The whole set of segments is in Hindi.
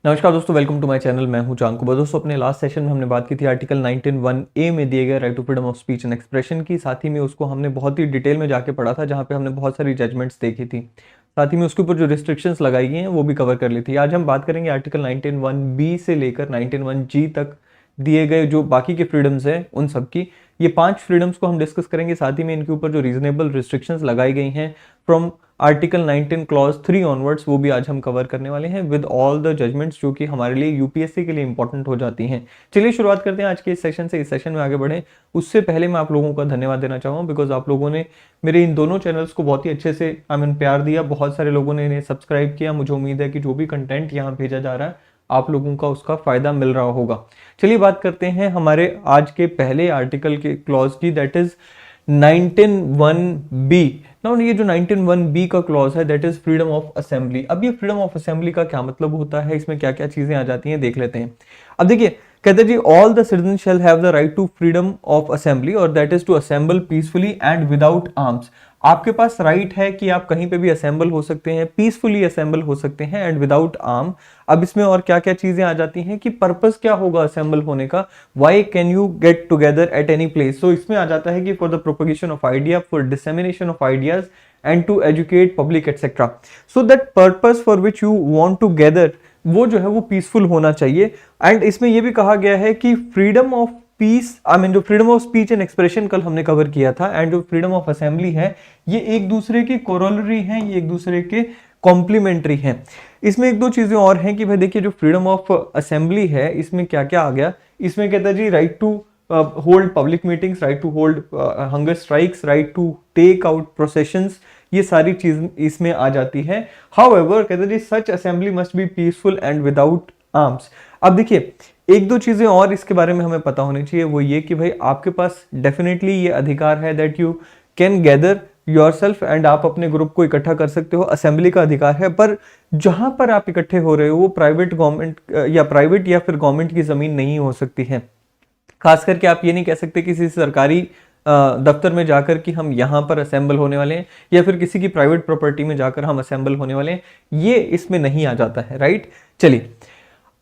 नमस्कार दोस्तों, वेलकम टू माय चैनल। मैं हूं चांकुबा। दोस्तों, अपने लास्ट सेशन में हमने बात की थी आर्टिकल 19(1)(a) में दिए गए right to freedom of speech and expression की। साथ ही में उसको हमने बहुत ही डिटेल में जाके पढ़ा था, जहां पे हमने बहुत सारी जजमेंट्स देखी थी। साथ ही में उसके ऊपर जो रिस्ट्रिक्शंस लगाई गई हैं वो भी कवर कर ली थी। आज हम बात करेंगे आर्टिकल 19(1)(b) से लेकर 19(1)(g) तक दिए गए जो बाकी के फ्रीडम्स हैं उन सब की। ये 5 फ्रीडम्स को हम डिस्कस करेंगे। साथ ही में इनके ऊपर जो रीजनेबल रिस्ट्रिक्शंस लगाई गई हैं फ्रॉम आर्टिकल 19 क्लॉज 3 ऑनवर्ड्स, वो भी आज हम कवर करने वाले हैं विद ऑल द जजमेंट्स जो कि हमारे लिए यूपीएससी के लिए इंपॉर्टेंट हो जाती हैं। चलिए शुरुआत करते हैं आज के इस सेशन से। इस सेशन में आगे बढ़े उससे पहले मैं आप लोगों का धन्यवाद देना चाहूँगा, बिकॉज आप लोगों ने मेरे इन दोनों चैनल्स को बहुत ही अच्छे से प्यार दिया। बहुत सारे लोगों ने इन्हें सब्सक्राइब किया। मुझे उम्मीद है कि जो भी कंटेंट यहाँ भेजा जा रहा है आप लोगों का उसका फायदा मिल रहा होगा। चलिए बात करते हैं हमारे आज के पहले आर्टिकल के क्लॉज की, दैट इज 19(1)(b। नाउ ये जो 19(1)(b) का क्लॉज है that is freedom of assembly. अब ये फ्रीडम ऑफ असेंबली का क्या मतलब होता है, इसमें क्या क्या चीजें आ जाती हैं, देख लेते हैं। अब देखिए, कहते हैं जी all the citizen shall have the right to freedom of assembly और that is to assemble peacefully and without arms. आपके पास राइट है कि आप कहीं पे भी असेंबल हो सकते हैं, पीसफुली असेंबल हो सकते हैं एंड विदाउट आर्म। अब इसमें और क्या क्या चीजें आ जाती हैं कि पर्पस क्या होगा असेंबल होने का, why can you get together at any place. So इसमें आ जाता है कि for the propagation of idea, for dissemination of ideas and to educate public etcetera. So that purpose for which you want to gather वो जो है वो पीसफुल होना चाहिए। एंड इसमें यह भी कहा गया है कि फ्रीडम ऑफ पीस, जो freedom of speech and expression कल हमने कवर किया था, एंड जो फ्रीडम ऑफ असेंबली है ये एक दूसरे के कोरोलरी हैं, ये एक दूसरे के कॉम्प्लीमेंट्री हैं। इसमें एक दो चीजें और हैं कि भाई देखिए जो फ्रीडम ऑफ असेंबली है इसमें क्या क्या आ गया। इसमें कहता है जी right to hold public meetings, right to hold hunger strikes, right to take out processions, ये सारी चीज इसमें आ जाती है। हाउएवर कहते हैं जी such assembly must be peaceful and without arms. अब देखिए एक दो चीजें और इसके बारे में हमें पता होनी चाहिए, वो ये कि भाई आपके पास डेफिनेटली ये अधिकार है that you can gather yourself and आप अपने ग्रुप को इकट्ठा कर सकते हो, असेंबली का अधिकार है। पर जहां पर आप इकट्ठे हो रहे हो वो प्राइवेट या फिर गवर्नमेंट की जमीन नहीं हो सकती है। खास करके आप ये नहीं कह सकते किसी सरकारी दफ्तर में जाकर कि हम यहाँ पर असेंबल होने वाले हैं, या फिर किसी की प्राइवेट प्रॉपर्टी में जाकर हम असेंबल होने वाले हैं, ये इसमें नहीं आ जाता है। राइट, चलिए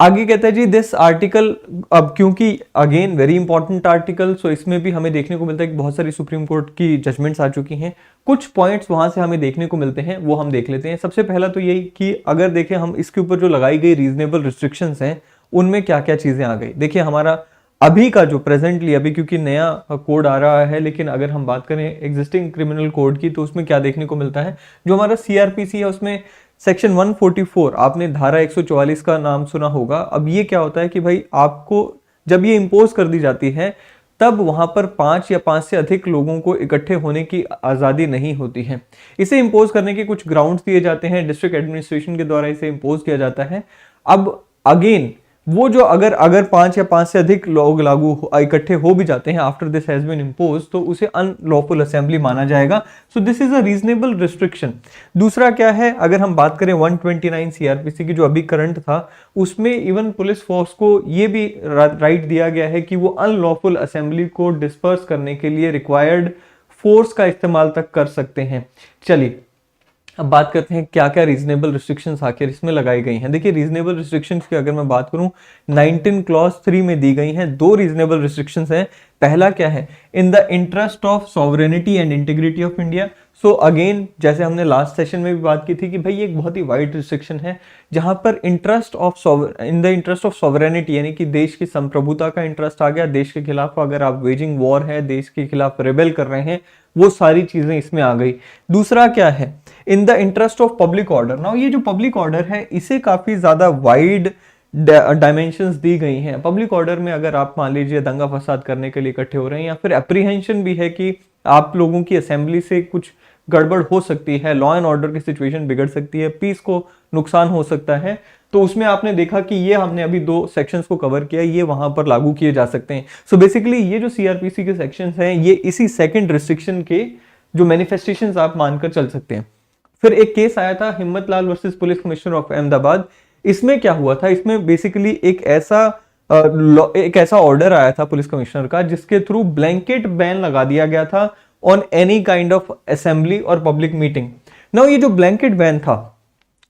आगे कहता है जी दिस आर्टिकल, अब क्योंकि अगेन वेरी इंपॉर्टेंट आर्टिकल, सो इसमें भी हमें देखने को मिलता है कि बहुत सारी सुप्रीम कोर्ट की जजमेंट्स आ चुकी हैं। कुछ पॉइंट्स वहां से हमें देखने को मिलते हैं, वो हम देख लेते हैं। सबसे पहला तो यही कि अगर देखें हम इसके ऊपर जो लगाई गई रीजनेबल रिस्ट्रिक्शंस हैं उनमें क्या क्या चीजें आ गई। देखिए हमारा अभी का जो प्रेजेंटली अभी क्योंकि नया कोड आ रहा है, लेकिन अगर हम बात करें एग्जिस्टिंग क्रिमिनल कोड की तो उसमें क्या देखने को मिलता है, जो हमारा सीआरपीसी है उसमें सेक्शन 144, आपने धारा 144 का नाम सुना होगा। अब ये क्या होता है कि भाई आपको जब ये इंपोज कर दी जाती है तब वहां पर 5 या 5 से अधिक लोगों को इकट्ठे होने की आजादी नहीं होती है। इसे इंपोज करने के कुछ ग्राउंड्स दिए जाते हैं, डिस्ट्रिक्ट एडमिनिस्ट्रेशन के द्वारा इसे इंपोज किया जाता है। अब अगेन वो जो अगर 5 या 5 से अधिक लोग इकट्ठे हो भी जाते हैं after this has been impose, तो उसे अनलॉफुल असेंबली माना जाएगा। So this is a reasonable restriction. दूसरा क्या है, अगर हम बात करें 129 सीआरपीसी की जो अभी करंट था, उसमें इवन पुलिस फोर्स को ये भी राइट दिया गया है कि वो अनलॉफुल असेंबली को डिस्पर्स करने के लिए रिक्वायर्ड फोर्स का इस्तेमाल तक कर सकते हैं। चलिए अब बात करते हैं क्या क्या रीजनेबल रिस्ट्रिक्शंस आखिर इसमें लगाई गई हैं। देखिए रीजनेबल रिस्ट्रिक्शंस की अगर मैं बात करूं 19 क्लॉज 3 में दी गई हैं। दो रीजनेबल रिस्ट्रिक्शंस हैं। पहला क्या है, in the interest of sovereignty and integrity of India. So again जैसे हमने लास्ट सेशन में भी बात की थी कि भाई ये एक बहुत ही वाइड रिस्ट्रिक्शन है, जहां पर इन द इंटरेस्ट ऑफ सॉवरेनिटी यानी कि देश की संप्रभुता का इंटरेस्ट आ गया। देश के खिलाफ अगर आप वेजिंग वॉर है, देश के खिलाफ रेबेल कर रहे हैं, वो सारी चीजें इसमें आ गई। दूसरा क्या है, in the interest of public order. Now ये जो पब्लिक ऑर्डर है इसे काफी ज्यादा वाइड डायमेंशंस दी गई हैं। पब्लिक ऑर्डर में अगर आप मान लीजिए दंगा फसाद करने के लिए इकट्ठे हो रहे हैं, या फिर एप्रीहेंशन भी है कि आप लोगों की असेंबली से कुछ गड़बड़ हो सकती है, लॉ एंड ऑर्डर की सिचुएशन बिगड़ सकती है, पीस को नुकसान हो सकता है, तो उसमें आपने देखा कि ये हमने अभी 2 सेक्शंस को कवर किया, ये वहां पर लागू किए जा सकते हैं। सो बेसिकली ये जो सीआरपीसी के सेक्शंस हैं ये इसी सेकंड रिस्ट्रिक्शन के जो मैनिफेस्टेशंस आप मानकर चल सकते हैं। फिर एक केस आया था Himmatlal versus police commissioner of Ahmedabad. इसमें क्या हुआ था, इसमें बेसिकली एक ऐसा ऑर्डर आया था पुलिस कमिश्नर का जिसके थ्रू ब्लैंकेट बैन लगा दिया गया था on any kind of assembly और पब्लिक मीटिंग। नाउ ये जो ब्लैंकेट बैन था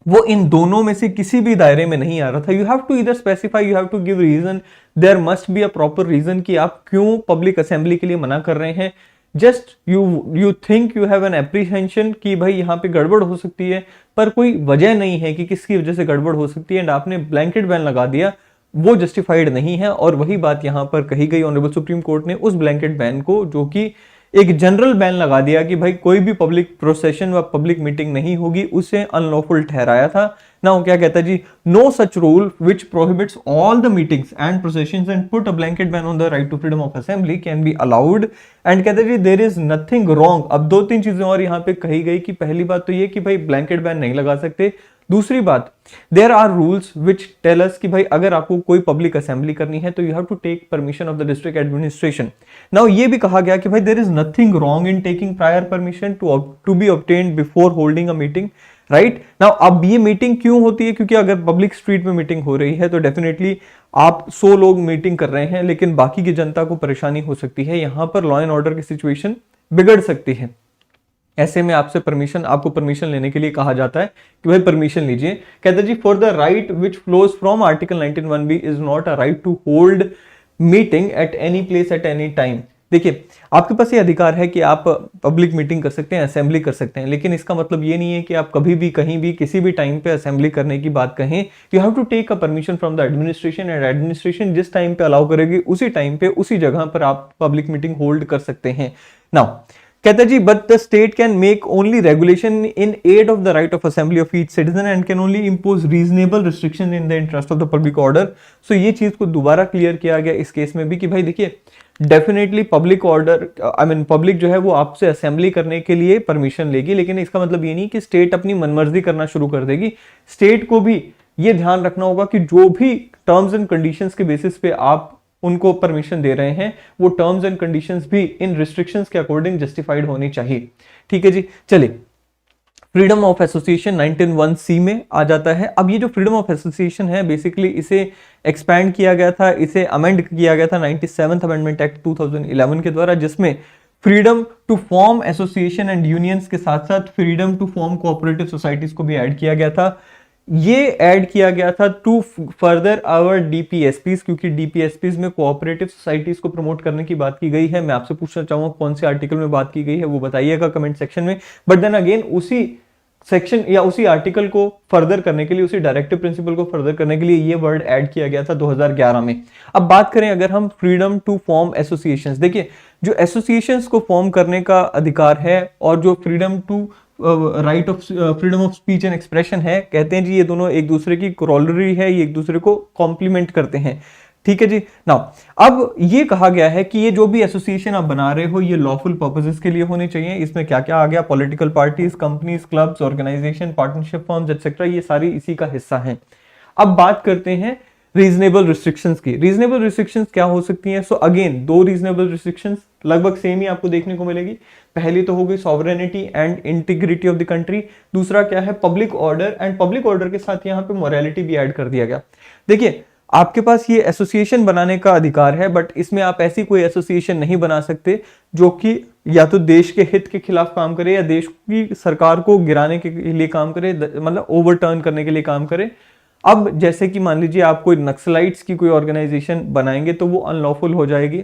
वो इन दोनों में से किसी भी दायरे में नहीं आ रहा था। यू हैव टू इधर specify, you have to give reason, there must be a proper reason कि आप क्यों पब्लिक असेंबली के लिए मना कर रहे हैं। Just you think you have an apprehension कि भाई यहाँ पे गड़बड़ हो सकती है, पर कोई वजह नहीं है कि किसकी वजह से गड़बड़ हो सकती है, एंड आपने ब्लैंकेट बैन लगा दिया, वो जस्टिफाइड नहीं है। और वही बात यहां पर कही गई ऑनरेबल सुप्रीम कोर्ट ने उस ब्लैंकेट बैन को, जो कि एक जनरल बैन लगा दिया कि भाई कोई भी पब्लिक प्रोसेशन व पब्लिक मीटिंग नहीं होगी, उसे अनलॉफुल ठहराया था ना। वो क्या कहता है जी, no such rule which prohibits all the meetings and processions and put a blanket ban on the right to freedom of assembly can be allowed, and कहते हैं जी देयर इज नथिंग रॉन्ग। अब दो तीन चीजें और यहाँ पे कही गई कि पहली बात तो ये कि भाई ब्लैंकेट बैन नहीं लगा सकते, दूसरी बात there are rules which tell us कि भाई अगर आपको कोई पब्लिक असेंबली करनी है तो you have to take permission of the district administration. Now ये भी कहा गया कि भाई there is nothing wrong in taking prior permission to be obtained before holding a meeting, right. Now अब ये मीटिंग क्यों होती है, क्योंकि अगर पब्लिक स्ट्रीट में मीटिंग हो रही है तो डेफिनेटली आप 100 लोग मीटिंग कर रहे हैं, लेकिन बाकी की जनता को परेशानी हो सकती है, यहां पर लॉ एंड ऑर्डर की सिचुएशन बिगड़ सकती है। ऐसे में आपको परमिशन लेने के लिए कहा जाता है कि भाई परमिशन लीजिए। कहते जी for the right which flows from article 19(1)(b is not a right to hold meeting at any place at any time. देखिए आपके पास ये अधिकार है कि आप पब्लिक मीटिंग कर सकते हैं, असेंबली कर सकते हैं, लेकिन इसका मतलब ये नहीं है कि आप कभी भी कहीं भी किसी भी टाइम पे असेंबली करने की बात कहें। You have to take a permission from the administration, and administration जिस टाइम पे अलाउ करेगी उसी टाइम पे उसी जगह पर आप पब्लिक मीटिंग होल्ड कर सकते हैं। नाउ कहता जी but the state can make only regulation in aid of the right of assembly of each citizen and can only impose reasonable restriction in the interest of the public order. So ये चीज को दोबारा क्लियर किया गया इस केस में भी कि भाई देखिए डेफिनेटली पब्लिक ऑर्डर पब्लिक जो है वो आपसे असेंबली करने के लिए परमिशन लेगी, लेकिन इसका मतलब ये नहीं कि स्टेट अपनी मनमर्जी करना शुरू कर देगी। स्टेट को भी ये ध्यान रखना होगा कि जो भी टर्म्स एंड कंडीशंस के बेसिस पे आप उनको परमिशन दे रहे हैं वो टर्म्स एंड कंडीशंस भी इन रिस्ट्रिक्शंस के अकॉर्डिंग जस्टिफाइड होनी चाहिए। ठीक है जी, चलिए फ्रीडम ऑफ एसोसिएशन 19(1)(c) में आ जाता है। अब ये जो फ्रीडम ऑफ एसोसिएशन है बेसिकली इसे एक्सपैंड किया गया था, इसे अमेंड किया गया था 97th अमेंडमेंट एक्ट 2011 के द्वारा, जिसमें freedom to form association and unions के साथ साथ freedom to form cooperative societies को भी ऐड किया गया था। ये ऐड किया गया था टू फर्दर आवर डीपीएसपीज, क्योंकि डीपीएसपीज में कोऑपरेटिव सोसाइटीज को प्रमोट करने की बात की गई है। मैं आपसे पूछना चाहूंगा कौन से आर्टिकल में बात की गई है वो बताइएगा कमेंट सेक्शन में। बट देन अगेन उसी सेक्शन या उसी आर्टिकल को फर्दर करने के लिए, उसी डायरेक्टिव प्रिंसिपल को फर्दर करने के लिए ये वर्ड ऐड किया गया था 2011 में। अब बात करें अगर हम फ्रीडम टू फॉर्म एसोसिएशंस, देखिए जो एसोसिएशंस को फॉर्म करने का अधिकार है और जो freedom to right of freedom of speech and expression है, कहते हैं जी ये दोनों एक दूसरे की कोरोलरी है, ये एक दूसरे को कॉम्प्लीमेंट करते हैं। ठीक है जी। नाउ अब ये कहा गया है कि ये जो भी एसोसिएशन आप बना रहे हो ये लॉफुल पर्पसेस के लिए होने चाहिए। इसमें क्या क्या आ गया, political parties, companies, clubs, organisation, partnership firms etcetera, ये सारी इसी का हिस्सा हैं। अब बात करते हैं रीजनेबल रिस्ट्रिक्शंस की। रीजनेबल रिस्ट्रिक्शंस क्या हो सकती हैं? सो अगेन दो रीजनेबल रिस्ट्रिक्शंस लगभग सेम ही आपको देखने को मिलेगी। पहली तो हो गई sovereignty and integrity of the country, दूसरा क्या है public order, and public order के साथ यहाँ पे मोरालिटी भी ऐड कर दिया गया। देखिए आपके पास ये एसोसिएशन बनाने का अधिकार है, बट इसमें आप ऐसी कोई एसोसिएशन नहीं बना सकते जो कि या तो देश के हित के खिलाफ काम करे या देश की सरकार को गिराने के लिए काम करे, मतलब ओवरटर्न करने के लिए काम करे। अब जैसे कि मान लीजिए आप कोई नक्सलाइट्स की कोई ऑर्गेनाइजेशन बनाएंगे तो वो अनलॉफुल हो जाएगी,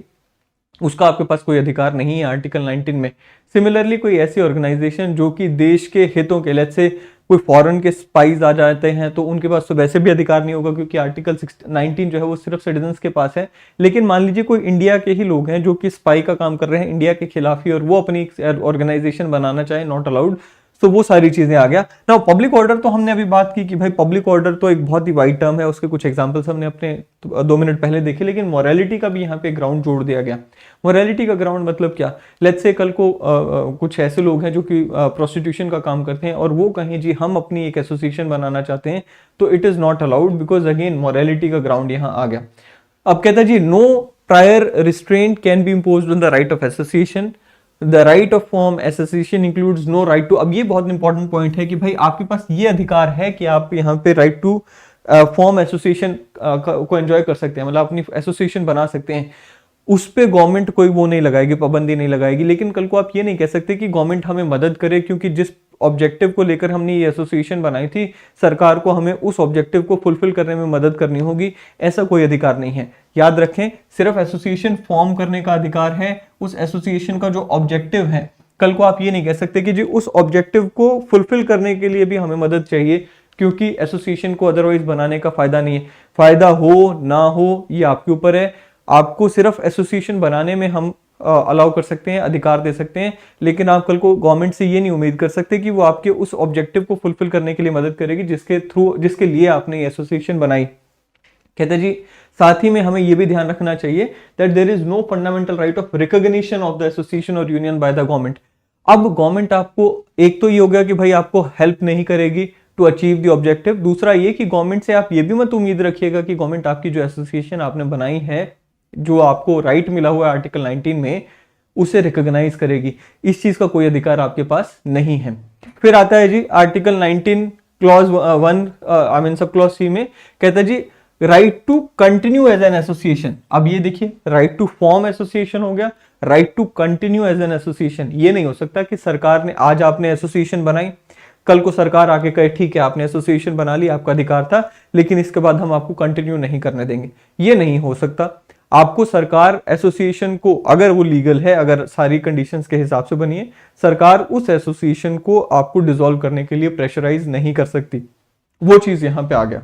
उसका आपके पास कोई अधिकार नहीं है आर्टिकल 19 में। सिमिलरली कोई ऐसी ऑर्गेनाइजेशन जो कि देश के हितों के, लेट्स से कोई फॉरेन के स्पाइज आ जाते हैं तो उनके पास तो वैसे भी अधिकार नहीं होगा, क्योंकि आर्टिकल 19 जो है वो सिर्फ सिटीजन्स के पास है। लेकिन मान लीजिए कोई इंडिया के ही लोग हैं जो कि स्पाई का काम कर रहे हैं इंडिया के खिलाफ ही, और वो अपनी ऑर्गेनाइजेशन बनाना चाहे, नॉट अलाउड। तो वो सारी चीजें आ गया। ना पब्लिक ऑर्डर तो हमने अभी बात की कि भाई पब्लिक ऑर्डर तो एक बहुत ही वाइड टर्म है, उसके कुछ एग्जांपल्स हमने अपने 2 मिनट पहले देखे, लेकिन मोरालिटी का भी यहाँ पे ग्राउंड जोड़ दिया गया। मोरालिटी का ग्राउंड मतलब क्या, लेट्स से कल को कुछ ऐसे लोग हैं जो कि प्रोस्टिट्यूशन का काम करते हैं और वो कहें जी हम अपनी एक एसोसिएशन बनाना चाहते हैं, तो it is not allowed, because again morality का ग्राउंड यहाँ आ गया। अब कहता है जी no prior restraint can be imposed on the right of association, the right of form association includes no right to. अब ये बहुत इंपॉर्टेंट पॉइंट है कि भाई आपके पास ये अधिकार है कि आप यहाँ पे राइट टू फॉर्म एसोसिएशन को एंजॉय कर सकते हैं, मतलब अपनी एसोसिएशन बना सकते हैं। उस पे गवर्नमेंट कोई वो नहीं लगाएगी, पाबंदी नहीं लगाएगी। लेकिन कल को आप ये नहीं कह सकते कि गवर्नमेंट हमें मदद करे, क्योंकि जिस ऑब्जेक्टिव को लेकर हमने ये एसोसिएशन बनाई थी, सरकार को हमें उस ऑब्जेक्टिव को फुलफिल करने में मदद करनी होगी, ऐसा कोई अधिकार नहीं है। याद रखें, सिर्फ एसोसिएशन फॉर्म करने का अधिकार है, उस एसोसिएशन का जो ऑब्जेक्टिव है, कल को आप ये नहीं कह सकते कि जी उस ऑब्जेक्टिव को फुलफिल करने के लिए भी हमें मदद चाहिए, क्योंकि एसोसिएशन को अदरवाइज बनाने का फायदा नहीं है। फायदा हो ना हो ये आपके ऊपर है, आपको सिर्फ एसोसिएशन बनाने में हम अलाउ कर सकते हैं, अधिकार दे सकते हैं, लेकिन आप कल को गवर्नमेंट से ये नहीं उम्मीद कर सकते कि वो आपके उस ऑब्जेक्टिव को फुलफिल करने के लिए मदद करेगी जिसके लिए आपने ये एसोसिएशन बनाई। कहते जी साथ ही में हमें यह भी ध्यान रखना चाहिए that there is no fundamental right of recognition of the association और यूनियन बाय द गवर्नमेंट। अब गवर्नमेंट आपको, एक तो ये हो गया कि भाई आपको हेल्प नहीं करेगी टू अचीव द ऑब्जेक्टिव, दूसरा ये कि गवर्नमेंट से आप ये भी मत उम्मीद रखिएगा कि गवर्नमेंट आपकी जो एसोसिएशन आपने बनाई है, जो आपको राइट मिला हुआ है आर्टिकल 19 में, उसे रिकॉग्नाइज करेगी। इस चीज का कोई अधिकार आपके पास नहीं है। फिर आता है जी article 19 clause 1 sub clause C में कहता है जी right to continue as an association. अब ये देखिए, राइट टू फॉर्म एसोसिएशन हो गया, right to continue as an association. ये नहीं हो सकता कि सरकार ने, आज आपने एसोसिएशन बनाई, कल को सरकार आके कहे ठीक है आपने एसोसिएशन बना ली, आपका अधिकार था, लेकिन इसके बाद हम आपको कंटिन्यू नहीं करने देंगे। ये नहीं हो सकता। आपको सरकार एसोसिएशन को, अगर वो लीगल है, अगर सारी कंडीशंस के हिसाब से बनी है, सरकार उस एसोसिएशन को आपको डिसॉल्व करने के लिए प्रेशराइज नहीं कर सकती। वो चीज यहां पे आ गया।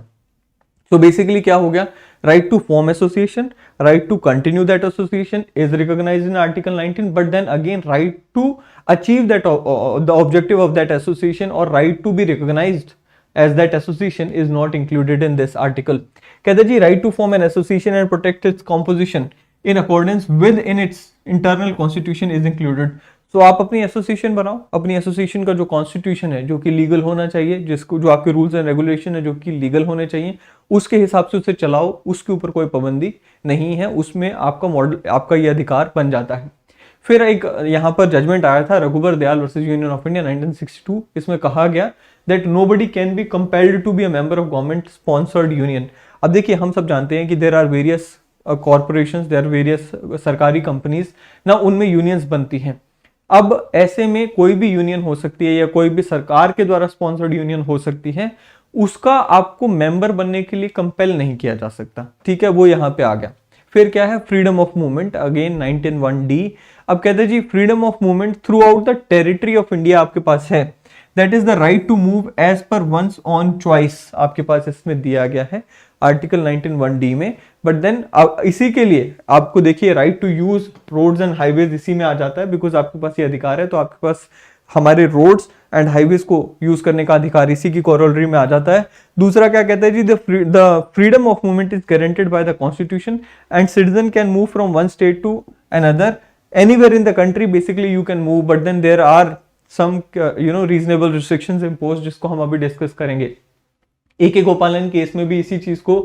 तो बेसिकली क्या हो गया, right to form association, right to continue that association is recognised in article 19, but then again right to achieve that the objective of that association और right to be recognised as that association is not included in this article। कहते जी right to form an association and protect its composition in accordance with in its internal constitution is included। So आप अपनी एसोसिएशन बनाओ, अपनी एसोसिएशन का जो कॉन्स्टिट्यूशन है, जो कि लीगल होना चाहिए, जिसको जो आपके रूल्स एंड रेगुलेशन है जो कि लीगल होने चाहिए, उसके हिसाब से उसे चलाओ, उसके ऊपर कोई पाबंदी नहीं है, उसमें आपका मॉडल, आपका ये अधिकार बन जाता है। फिर एक यहाँ पर जजमेंट आया था Raghubar Dayal versus Union of India 1962। इसमें कहा गया that nobody can be compelled to be a member of government sponsored union। अब देखिए, हम सब जानते हैं कि there are various corporations, there are various सरकारी कंपनीज ना, उनमें यूनियंस बनती हैं। अब ऐसे में कोई भी यूनियन हो सकती है या कोई भी सरकार के द्वारा स्पॉन्सर्ड यूनियन हो सकती है, उसका आपको मेंबर बनने के लिए कंपेल नहीं किया जा सकता। ठीक है, वो यहाँ पे आ गया। फिर क्या है, freedom of movement, again 19(1)(d। अब कहते हैं जी freedom of movement throughout the territory of India आपके पास है, that is the right to move as per one's on choice, आपके पास इसमें दिया गया है आर्टिकल 19(1)(d) में। बट देन इसी के लिए आपको देखिए right to use roads and highways इसी में आ जाता है, बिकॉज आपके पास ये अधिकार है, तो आपके पास हमारे रोड्स एंड हाईवेज को यूज करने का अधिकार इसी की कॉरोलरी में आ जाता है। दूसरा क्या कहता है जी, the freedom of movement is guaranteed by the constitution and citizen can move from one state to another anywhere in the country. Basically you can move, but then there are some reasonable restrictions imposed, जिसको हम अभी डिस्कस करेंगे। AK गोपालन केस में भी इसी चीज को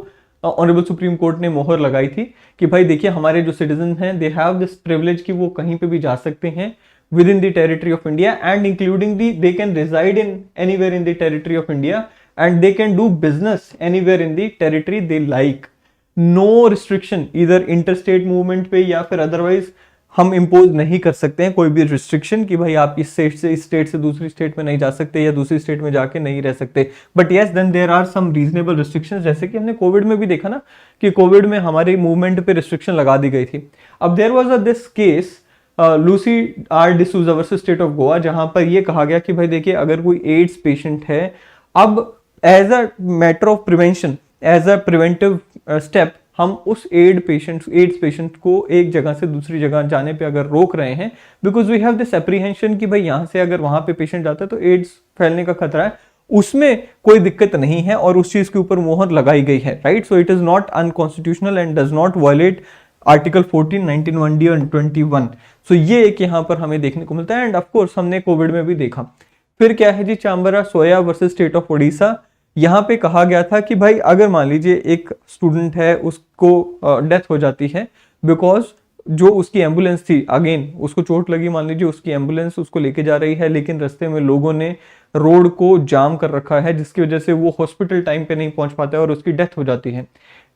ऑनरेबल सुप्रीम कोर्ट ने मोहर लगाई थी कि भाई देखिए, हमारे जो सिटीजन हैं दे हैव दिस प्रिविलेज कि वो कहीं पे भी जा सकते हैं within the territory of India and including they can reside in anywhere in the territory of India and they can do business anywhere in the territory they like। no restriction either interstate movement पे या फिर otherwise हम इम्पोज नहीं कर सकते हैं कोई भी रिस्ट्रिक्शन कि भाई आप इस स्टेट से दूसरी स्टेट में नहीं जा सकते या दूसरी स्टेट में जाके नहीं रह सकते। But yes, then there are some reasonable restrictions, जैसे कि हमने कोविड में भी देखा ना कि कोविड में हमारे मूवमेंट पे रिस्ट्रिक्शन लगा दी गई थी। अब there was this case Lucy R D'Souza versus state of Goa, जहां पर यह कहा गया कि भाई देखिए, अगर कोई एड्स पेशेंट है, अब as a matter of prevention, as a preventive step, हम उस एड्स पेशेंट को एक जगह से दूसरी जगह जाने पे अगर रोक रहे हैं, because we have this apprehension कि भाई यहाँ से अगर वहां पे पेशेंट जाता है तो एड्स फैलने का खतरा है, उसमें कोई दिक्कत नहीं है और उस चीज के ऊपर मोहर लगाई गई है, right. So it is not unconstitutional and does not violate article 14, 19(1)(d) और 21। सो ये एक यहाँ पर हमें देखने को मिलता है एंड ऑफकोर्स हमने कोविड में भी देखा। फिर क्या है जी, चांबरा सोया वर्सेस स्टेट ऑफ ओडिशा। यहाँ पे कहा गया था कि भाई अगर मान लीजिए एक स्टूडेंट है, उसको डेथ हो जाती है बिकॉज जो उसकी एम्बुलेंस थी, अगेन उसको चोट लगी, मान लीजिए उसकी एम्बुलेंस उसको लेके जा रही है, लेकिन रास्ते में लोगों ने रोड को जाम कर रखा है, जिसकी वजह से वो हॉस्पिटल टाइम पे नहीं पहुंच पाता है और उसकी डेथ हो जाती है।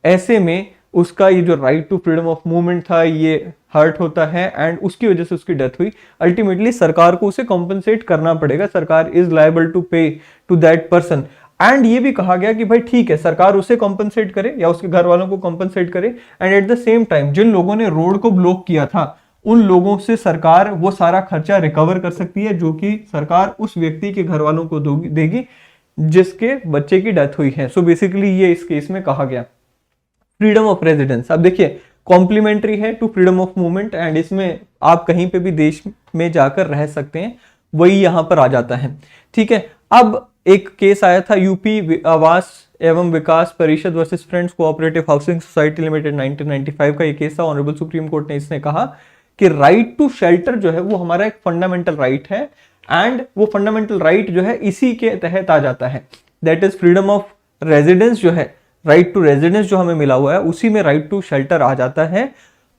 ऐसे में उसका ये जो right to freedom of movement था ये हर्ट होता है एंड उसकी वजह से उसकी डेथ हुई, अल्टीमेटली सरकार को उसे कॉम्पनसेट करना पड़ेगा, सरकार इज लायबल टू पे टू दैट पर्सन। एंड ये भी कहा गया कि भाई ठीक है सरकार उसे कॉम्पनसेट करे या उसके घर वालों को कॉम्पनसेट करे, and at the same time जिन लोगों ने रोड को ब्लॉक किया था उन लोगों से सरकार वो सारा खर्चा रिकवर कर सकती है जो कि सरकार उस व्यक्ति के घर वालों को देगी जिसके बच्चे की डेथ हुई है। सो बेसिकली ये इस केस में कहा गया। फ्रीडम ऑफ रेजिडेंस, अब देखिए कॉम्प्लीमेंट्री है to freedom of movement and इसमें आप कहीं पे भी देश में जाकर रह सकते हैं, वही यहां पर आ जाता है, ठीक है। अब एक केस आया था यूपी आवास एवं विकास परिषद versus friends cooperative housing society limited 1995 का ये केस था। ऑनरेबल सुप्रीम कोर्ट ने इसने कहा कि राइट टू शेल्टर जो है वो हमारा एक फंडामेंटल राइट है एंड वो फंडामेंटल राइट जो है इसी के तहत आ जाता है, that is freedom of residence जो है, राइट टू रेजिडेंस जो हमें मिला हुआ है उसी में राइट टू शेल्टर आ जाता है।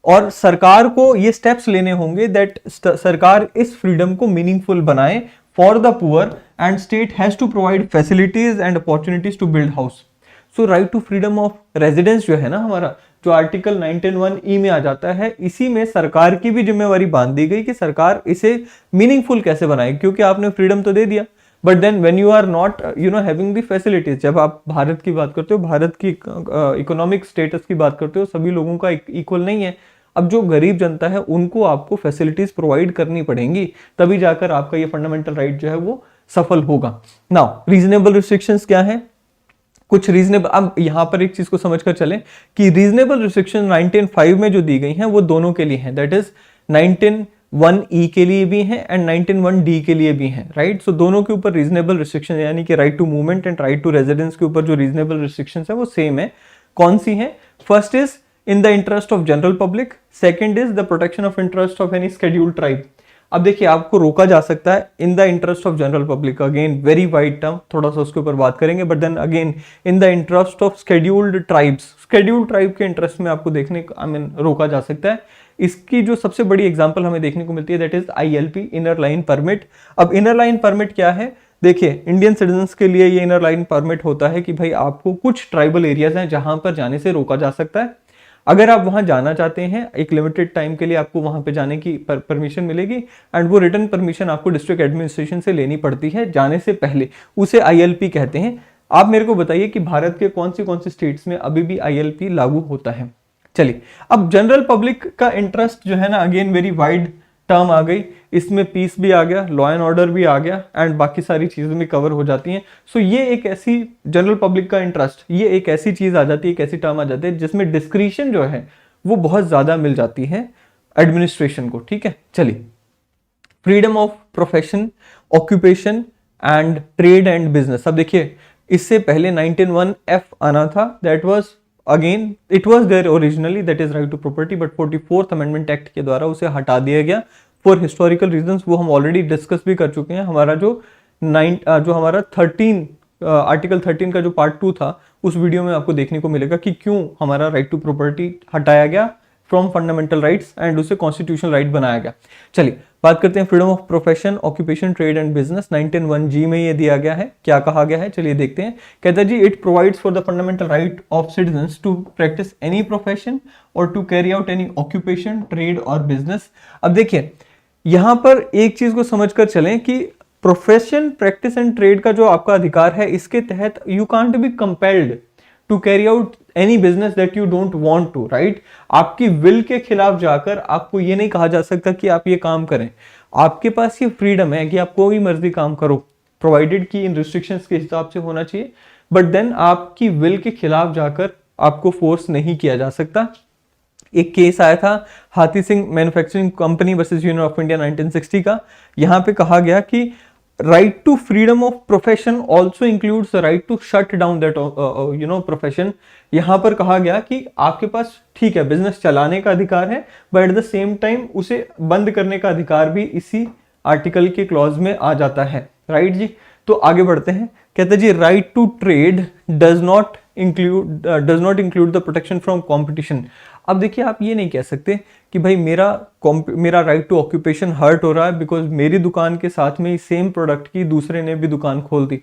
और सरकार को ये स्टेप्स लेने होंगे दैट सरकार इस फ्रीडम को मीनिंगफुल बनाए for the poor and state has to provide facilities and opportunities to build house. So right to freedom of residence जो है ना हमारा, जो आर्टिकल 19(1)(e) में आ जाता है, इसी में सरकार की भी जिम्मेवारी बांध दी गई कि सरकार इसे मीनिंगफुल कैसे बनाए, क्योंकि आपने फ्रीडम तो दे दिया but then when you are not having the facilities, जब आप भारत की बात करते हो, भारत की इकोनॉमिक स्टेटस की बात करते हो, सभी लोगों का इक्वल नहीं है। अब जो गरीब जनता है उनको आपको फैसिलिटीज प्रोवाइड करनी पड़ेंगी, तभी जाकर आपका ये फंडामेंटल राइट जो है वो सफल होगा। नाउ रीजनेबल रिस्ट्रिक्शंस क्या है, कुछ रीजनेबल, अब यहां पर एक चीज को समझकर चलें कि रीजनेबल रिस्ट्रिक्शन 19(5) में जो दी गई हैं वो दोनों के लिए हैं, दैट इज 19(1)(e) के लिए भी हैं एंड 19(1)(d) के लिए भी हैं, राइट। सो दोनों के ऊपर रीजनेबल रिस्ट्रिक्शन यानी कि right to movement and right to residence के ऊपर जो रीजनेबल रिस्ट्रिक्शंस है वो सेम है। कौन सी है? First is in the interest of general public, second is the protection of interest of any scheduled tribe. अब देखिए आपको रोका जा सकता है in the interest of general public, again very wide term, थोड़ा सा उसके ऊपर बात करेंगे, but then again in the interest of scheduled tribes, scheduled tribe के इंटरेस्ट में आपको देखने रोका जा सकता है। इसकी जो सबसे बड़ी एग्जांपल हमें देखने को मिलती है that is ILP, inner line permit. अब इनर लाइन परमिट क्या है? देखिए इंडियन सिटीजन्स के लिए ये इनर लाइन परमिट होता है कि भाई आपको कुछ ट्राइबल एरियाज हैं जहां पर जाने से रोका जा सकता है, अगर आप वहां जाना चाहते हैं एक लिमिटेड टाइम के लिए आपको वहां पे जाने की परमिशन मिलेगी एंड वो रिटर्न परमिशन आपको डिस्ट्रिक्ट एडमिनिस्ट्रेशन से लेनी पड़ती है जाने से पहले, उसे ILP कहते हैं। आप मेरे को बताइए कि भारत के कौन सी स्टेट्स में अभी भी ILP लागू होता है। चलिए अब जनरल पब्लिक का इंटरेस्ट जो है ना, अगेन वेरी वाइड टर्म आ गई, इसमें पीस भी आ गया, लॉ एंड ऑर्डर भी आ गया एंड बाकी सारी चीजें भी कवर हो जाती हैं। सो ये एक ऐसी जनरल पब्लिक का इंटरेस्ट, ये एक ऐसी चीज आ जाती है, एक ऐसी टर्म आ जाती है जिसमें डिस्क्रिशन जो है वो बहुत ज्यादा मिल जाती है एडमिनिस्ट्रेशन को, ठीक है। चलिए freedom of profession, occupation and trade and business. अब देखिए इससे पहले 19(1)(f) आना था, that was again it was there originally, that is right to property, but 44th amendment act के द्वारा उसे हटा दिया गया फॉर हिस्टोरिकल रीजंस। वो हम ऑलरेडी डिस्कस भी कर चुके हैं। हमारा जो हमारा 13 आर्टिकल 13 का जो पार्ट 2 था उस वीडियो में आपको देखने को मिलेगा कि क्यों हमारा राइट टू प्रॉपर्टी हटाया गया फ्रॉम फंडामेंटल राइट्स एंड उसे कॉन्स्टिट्यूशनल राइट बनाया गया। चलिए बात करते हैं freedom of profession, occupation, trade and business. 19(1)(g) में ये दिया गया है, क्या कहा गया है चलिए देखते हैं। कहता है जी it provides for the fundamental right of citizens to practice any profession और to carry out any occupation, trade और बिजनेस। अब देखिए यहां पर एक चीज को समझकर चलें कि प्रोफेशन, प्रैक्टिस एंड ट्रेड का जो आपका अधिकार है इसके तहत you can't be compelled to carry out any business that you don't want to, right. आपकी विल के खिलाफ जाकर आपको ये नहीं कहा जा सकता कि आप ये काम करें। आपके पास ये फ्रीडम है कि आप कोई मर्जी काम करो, प्रोवाइडेड कि इन रिस्ट्रिक्शंस के हिसाब से होना चाहिए, बट देन आपकी विल के खिलाफ जाकर आपको फोर्स नहीं किया जा सकता। एक केस आया था हाथी Singh manufacturing company versus Union of India 1960 का। यहां पे कहा गया कि right to freedom of profession also includes the right to shut down that profession। यहां पर कहा गया कि आपके पास ठीक है बिजनेस चलाने का अधिकार है, but at the same time उसे बंद करने का अधिकार भी इसी आर्टिकल के क्लॉज में आ जाता है, राइट जी। तो आगे बढ़ते हैं, कहते हैं जी right to trade does not include the protection from competition. अब देखिए आप ये नहीं कह सकते कि भाई मेरा राइट टू ऑक्यूपेशन हर्ट हो रहा है बिकॉज मेरी दुकान के साथ में सेम प्रोडक्ट की दूसरे ने भी दुकान खोल दी।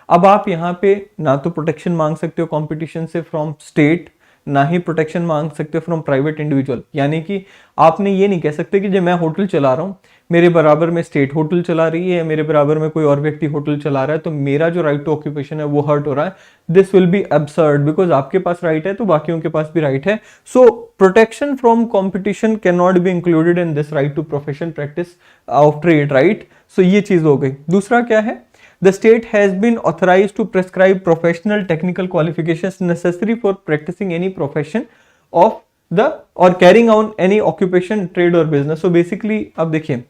अब आप यहाँ पे ना तो प्रोटेक्शन मांग सकते हो कंपटीशन से फ्रॉम स्टेट, ना ही प्रोटेक्शन मांग सकते फ्रॉम प्राइवेट इंडिविजुअल। यानी कि आपने ये नहीं कह सकते कि जब मैं होटल चला रहा हूँ, मेरे बराबर में स्टेट होटल चला रही है, मेरे बराबर में कोई और व्यक्ति होटल चला रहा है, तो मेरा जो राइट टू ऑक्यूपेशन है वो हर्ट हो रहा है। This will be absurd, because आपके पास राइट है तो बाकियों के पास भी राइट है। So protection from competition can not be included in this right to profession practice of trade, right. So ये चीज हो गई। दूसरा क्या है, the state has been authorized to prescribe professional technical qualifications necessary for practicing any profession of the or carrying on any occupation, trade or business। so basically अब देखिए,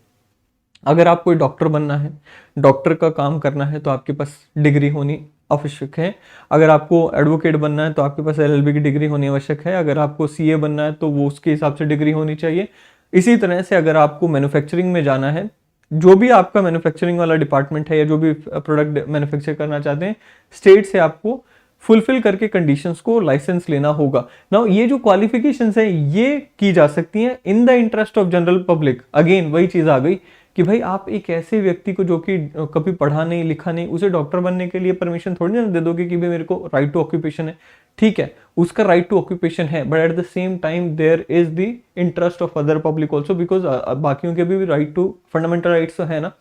अगर आप कोई डॉक्टर बनना है, डॉक्टर का काम करना है, तो आपके पास डिग्री होनी आवश्यक है। अगर आपको एडवोकेट बनना है तो आपके पास एलएलबी की डिग्री होनी आवश्यक है। अगर आपको सीए बनना है तो वो उसके हिसाब से डिग्री होनी चाहिए। इसी तरह से अगर आपको मैन्युफैक्चरिंग में जाना है, जो भी आपका मैन्युफैक्चरिंग वाला डिपार्टमेंट है या जो भी प्रोडक्ट मैन्युफैक्चर करना चाहते हैं, स्टेट से आपको फुलफिल करके कंडीशंस को लाइसेंस लेना होगा। नाउ ये जो क्वालिफिकेशंस हैं ये की जा सकती हैं इन the interest of general public. Again वही चीज आ गई कि भाई आप एक ऐसे व्यक्ति को जो कि कभी पढ़ा नहीं लिखा नहीं, उसे डॉक्टर बनने के लिए परमिशन थोड़ी ना दे दोगे कि भाई मेरे को राइट टू ऑक्यूपेशन है। ठीक है, उसका राइट टू ऑक्यूपेशन है, but at the same time there is the interest of other public also, because बाकियों के भी राइट टू फंडामेंटल राइट्स तो है ना।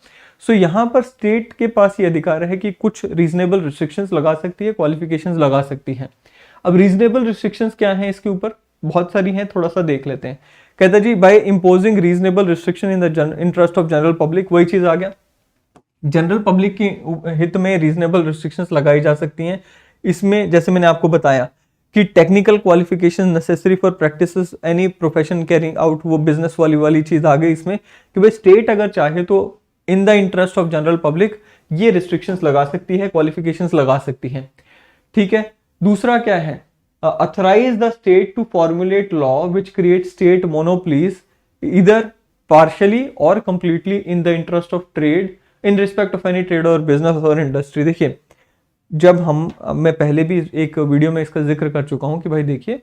सो यहाँ पर स्टेट के पास ये अधिकार है कि कुछ रीजनेबल रिस्ट्रिक्शंस लगा सकती है, क्वालिफिकेशंस लगा सकती है। अब रीजनेबल रिस्ट्रिक्शंस क्या हैं इसके ऊपर, बहुत सारी हैं, थोड़ा सा देख लेते हैं। कहता जी by imposing reasonable restriction in the interest of general public, वही चीज आ गया, जनरल पब्लिक की हित में रीजनेबल रिस्ट्रिक्शंस लगाई जा सकती हैं। इसमें जैसे मैंने आपको बताया कि technical qualification necessary for practices any profession carrying out, वो बिजनेस वाली चीज आ गई इसमें कि भाई स्टेट अगर चाहे तो इन the interest of general public ये रिस्ट्रिक्शंस लगा सकती है, क्वालिफिकेशंस लगा सकती है। ठीक है, दूसरा क्या है, authorize the state to formulate law which creates state monopolies either partially or completely in the interest of trade in respect of any trade or business or industry। देखिए जब मैं पहले भी एक वीडियो में इसका जिक्र कर चुका हूं कि भाई देखिए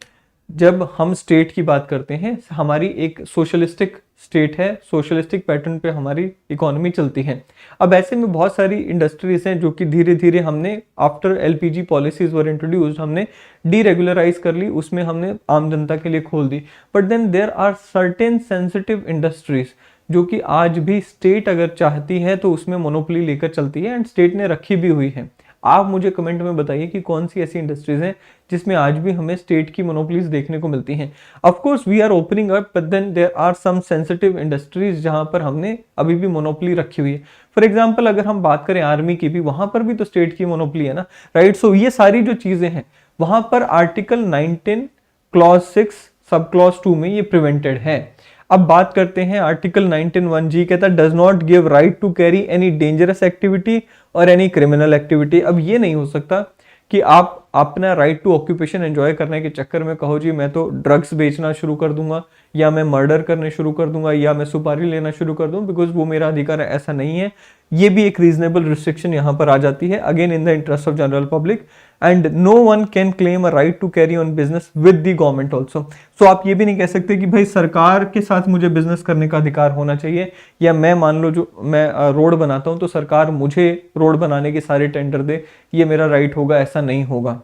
जब हम स्टेट की बात करते हैं, हमारी एक सोशलिस्टिक स्टेट है, सोशलिस्टिक पैटर्न पे हमारी इकोनॉमी चलती है। अब ऐसे में बहुत सारी इंडस्ट्रीज हैं जो कि धीरे धीरे हमने after LPG policies were introduced हमने डीरेगुलराइज कर ली, उसमें हमने आम जनता के लिए खोल दी। But then there are certain sensitive industries जो कि आज भी स्टेट अगर चाहती है तो उसमें मोनोपोली लेकर चलती है, एंड स्टेट ने रखी भी हुई है। आप मुझे कमेंट में बताइए कि कौन सी ऐसी इंडस्ट्रीज हैं जिसमें आज भी हमें स्टेट की मोनोपोलीज देखने को मिलती हैं। Of course we are opening up, but then there are some sensitive industries जहां पर हमने अभी भी मोनोपोली रखी हुई है। फॉर एग्जांपल अगर हम बात करें आर्मी की भी, वहां पर भी तो स्टेट की मोनोपोली है ना, राइट। सो ये सारी जो चीजें हैं वहां पर आर्टिकल 19 क्लॉज 6 सब क्लॉज 2 में ये प्रिवेंटेड है। अब बात करते हैं आर्टिकल 19(1)(g, कहता है does not give right to carry any dangerous activity और एनी क्रिमिनल एक्टिविटी। अब ये नहीं हो सकता कि आप अपना राइट टू ऑक्यूपेशन एंजॉय करने के चक्कर में कहो जी मैं तो ड्रग्स बेचना शुरू कर दूंगा, या मैं मर्डर करने शुरू कर दूंगा, या मैं सुपारी लेना शुरू कर दूं, बिकॉज वो मेरा अधिकार है। ऐसा नहीं है, ये भी एक रीजनेबल रिस्ट्रिक्शन यहाँ पर आ जाती है, again in the interest of general public, and no one can claim a right to carry on business with the government also. So आप ये भी नहीं कह सकते कि भाई सरकार के साथ मुझे बिजनेस करने का अधिकार होना चाहिए, या मैं मान लो जो मैं रोड बनाता हूं तो सरकार मुझे रोड बनाने के सारे टेंडर दे, ये मेरा राइट होगा, ऐसा नहीं होगा,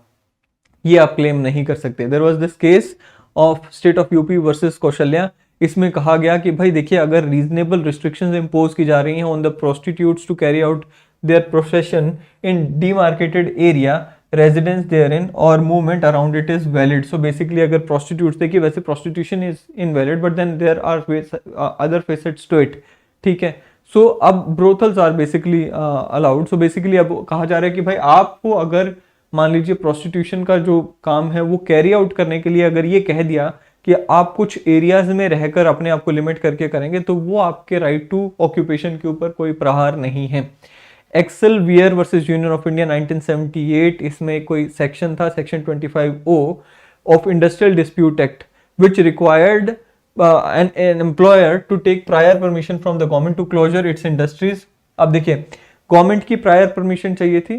ये आप क्लेम नहीं कर सकते। There was this case of state of UP versus Kaushalya, इसमें कहा गया कि भाई देखिए अगर रीजनेबल रिस्ट्रिक्शंस इंपोज की जा रही हैं on the prostitutes to carry out their profession in demarcated area, residence therein और movement around it is valid. So basically अगर प्रोस्टिट्यूट्स, देखिए वैसे prostitution is invalid but then there are other facets to it, ठीक है। सो अब brothels are basically allowed. So basically अब कहा जा रहा है कि भाई आपको अगर मान लीजिए प्रोस्टिट्यूशन का जो काम है वो कैरी आउट करने के लिए अगर ये कह दिया कि आप कुछ एरियाज में रहकर अपने आप को लिमिट करके करेंगे, तो वो आपके राइट टू ऑक्यूपेशन के ऊपर कोई प्रहार नहीं है। Excel Wear versus Union of India 1978, इसमें कोई सेक्शन था, section 25O of industrial dispute act, which required an employer to take prior permission from the government to closure its industries। अब देखिए गवर्नमेंट की प्रायर परमिशन चाहिए थी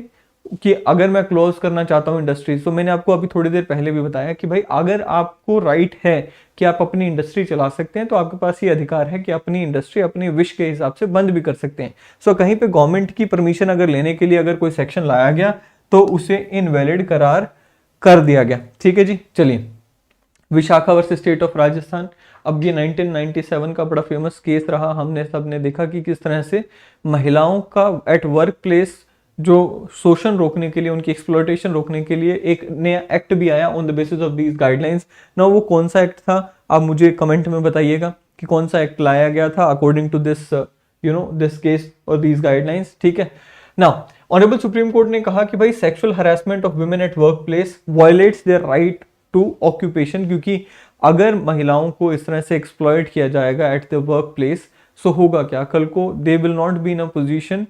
कि अगर मैं क्लोज करना चाहता हूं इंडस्ट्रीज, तो मैंने आपको अभी थोड़ी देर पहले भी बताया कि भाई अगर आपको राइट है कि आप अपनी इंडस्ट्री चला सकते हैं, तो आपके पास ये अधिकार है कि अपनी इंडस्ट्री अपनी विश के हिसाब से बंद भी कर सकते हैं। सो कहीं पे गवर्नमेंट की परमिशन अगर लेने के लिए अगर कोई सेक्शन लाया गया तो उसे इनवैलिड करार कर दिया गया। ठीक है जी, चलिए Vishakha versus state of Rajasthan, अब ये 1997 का बड़ा फेमस केस रहा। हमने सबने देखा कि किस तरह से महिलाओं का एट वर्क प्लेस जो शोषण रोकने के लिए, उनकी एक्सप्लॉयटेशन रोकने के लिए एक नया एक्ट भी आया on the basis of these guidelines. ना वो कौन सा एक्ट था, आप मुझे कमेंट में बताइएगा कि कौन सा एक्ट लाया गया था according to this this case और दीज गाइडलाइंस। ठीक है ना, ऑनरेबल सुप्रीम कोर्ट ने कहा कि भाई sexual harassment of women at work place violates their right to occupation, क्योंकि अगर महिलाओं को इस तरह से एक्सप्लॉयट किया जाएगा at the work place, so होगा क्या, कल को they will not be in a position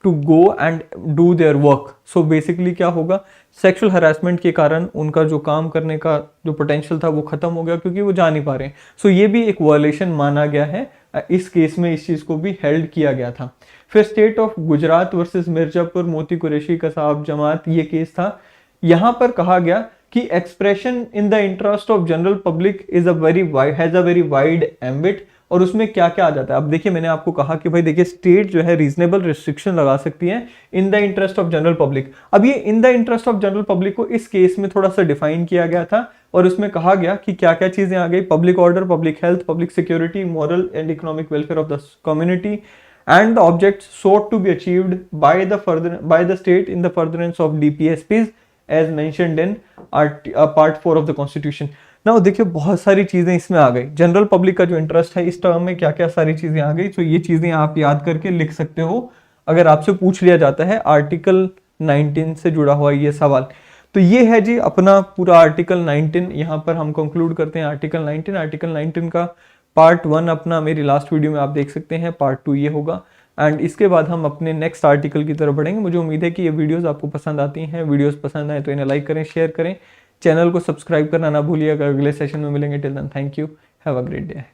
to go and do their work. So basically क्या होगा, सेक्सुअल हरासमेंट के कारण उनका जो काम करने का जो पोटेंशियल था वो खत्म हो गया, क्योंकि वो जा नहीं पा रहे हैं। सो ये भी एक वायलेशन माना गया है, इस केस में इस चीज को भी हेल्ड किया गया था। फिर state of Gujarat versus Mirzapur मोती कुरैशी कसाब जमात, ये केस था। यहां पर कहा गया कि expression in the interest of general public is has a very wide ambit, और उसमें क्या क्या आ जाता है। अब देखिए, मैंने आपको कहा कि भाई देखिए, स्टेट जो है रीजनेबल रिस्ट्रिक्शन लगा सकती है in the interest of general public. अब ये इन the interest of general public को इस केस में थोड़ा सा डिफाइन किया गया था, और उसमें कहा गया कि क्या क्या चीजें आ गई, public order, public health, public security, moral and economic welfare of the community, and the objects sought to be achieved by the state in the furtherance of DPSPs as mentioned in part 4 of the constitution। ना देखिए, बहुत सारी चीजें इसमें आ गई। जनरल पब्लिक का जो इंटरेस्ट है, इस टर्म में क्या क्या सारी चीजें आ गई, तो ये चीजें आप याद करके लिख सकते हो अगर आपसे पूछ लिया जाता है आर्टिकल 19 से जुड़ा हुआ ये सवाल। तो ये है जी अपना पूरा आर्टिकल 19। यहाँ पर हम कंक्लूड करते हैं आर्टिकल 19। आर्टिकल 19 का पार्ट 1 अपना मेरी लास्ट वीडियो में आप देख सकते हैं, पार्ट 2 ये होगा, एंड इसके बाद हम अपने नेक्स्ट आर्टिकल की तरफ बढ़ेंगे। मुझे उम्मीद है कि ये वीडियोस आपको पसंद आती हैं। वीडियोस पसंद आए तो इन्हें लाइक करें, शेयर करें, चैनल को सब्सक्राइब करना ना भूलिएगा। अगले सेशन में मिलेंगे। Till then, thank you, have a great day.